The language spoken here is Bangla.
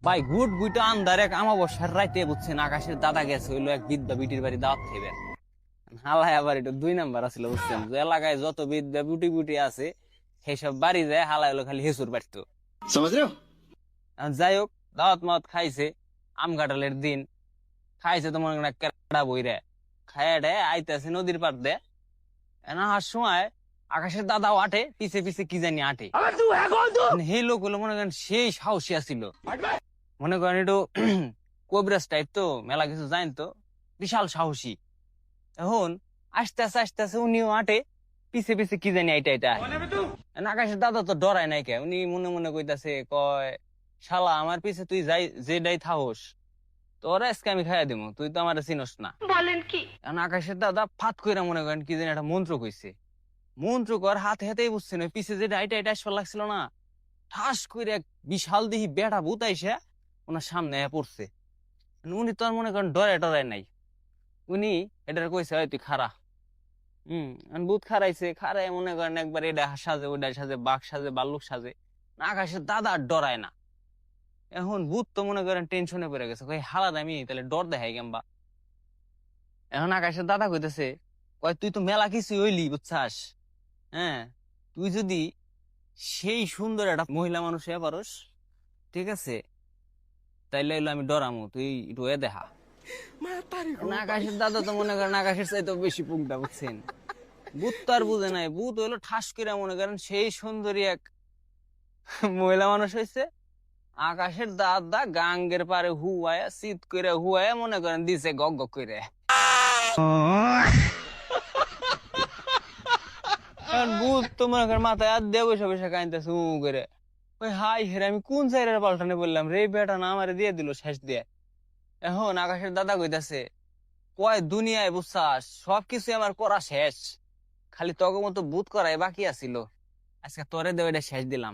ভাই গুট গুইটা আন্দার এক আমাবস্যার রাইতে বুঝছেন আকাশের দাদা গেছে হইলো এক বিদ্যা বিটির বাড়ি দাওয়াত খাইবেন। হালাই আবার এটা 2 নাম্বার আছিল বুঝছেন, যে এলাকায় যত বিদ্যা বিউটি বিউটি আছে সেসব বাড়ি যায়, হালাই হলো খালি হেসুর পারতো। যাই হোক, দাওয়াত মাওয়াত খাইছে, আম কাঁঠালের দিন খাইছে, তো মনে করেন কেডা বইরে খায় আইতেছে নদীর পার দে আসার সময় আকাশের দাদাও আটে, পিছে পিছে কি জানি আটে। সেই লোক হলো মনে করেন সেই সাহসী আছিল, মনে করেন একটু কবিরাজ টাইপ, তো মেলা কিছু জানেন তো, বিশাল সাহসী। এখন আস্তে আস্তে উনিও আটে, পিছে পিছে কি জানি আইটা আইটা আকাশের দাদা তো ডরায় নাই কে, উনি মনে মনে কইতাছে, কয় শালা আমার পিছে তুই যাই যেটাই থাকস তোর আজকে আমি খাইয়া দিব, তুই তো আমার চিনস না। বলেন কি? এখন আকাশের দাদা ফাত কইরা মনে করেন কি জানি একটা মন্ত্র কইছে, মন্ত্র কর হাতে হাতেই বুঝছে না, পিছে যেটা আইটা আইটা আসবার লাগছিল না, ঠাস করে এক বিশাল দেহি বেটা ভূত আইসা ওনার সামনে পড়ছে। উনি তো আর মনে করেন ডরে টরায় নাই, উনি এটা কইছে তুই খারা। ভূত খারাইছে, খারাই মনে করেন একবার এটা সাজে ওইটা সাজে, বাঘ সাজে, বাল্লুক সাজে, আকাশের দাদা আর ডরায় না। এখন ভূত তো মনে করেন টেনশনে পড়ে গেছে, কই হালার আমি তাহলে ডর দেখাই কেমবা। এখন আকাশের দাদা কইতেছে, কয় তুই তো মেলা কিছু হইলি বুঝছাস, হ্যাঁ তুই যদি সেই সুন্দর একটা মহিলা মানুষ হয়ে পারস, ঠিক আছে, তাইলে হইলো আমি ডরামু, তুই একটু দেখা। আকাশের দাদা তো মনে করেন আকাশের চাইতে বেশি পুংটা বুঝছেন, ভূত তো আর বুঝে নাই, ভূত হইলো ঠাস করে মনে করেন সেই সুন্দরী এক মহিলা মানুষ হয়েছে। আকাশের দাদা গাঙ্গের পারে হুয়ায়া শীত করে হুয়ায়া মনে করেন দিছে গগ গগ করে। ভূত তো মনে করেন মাথায় হাত দিয়ে বসে বসে কাঁদতেছে করে, ওই হাই হেরে আমি কোন সাইডের পাল্টানে বললাম রে, বেটা না আমারে দিয়ে দিল শেষ দিয়ে। এখন আকাশের দাদা কইতাছে, কয় দুনিয়ায় বুঝছাস সবকিছু আমার করা শেষ, খালি তগো মতো ভূত করাই বাকি আছিল, আজকে তোরে দেও এটা শেষ দিলাম।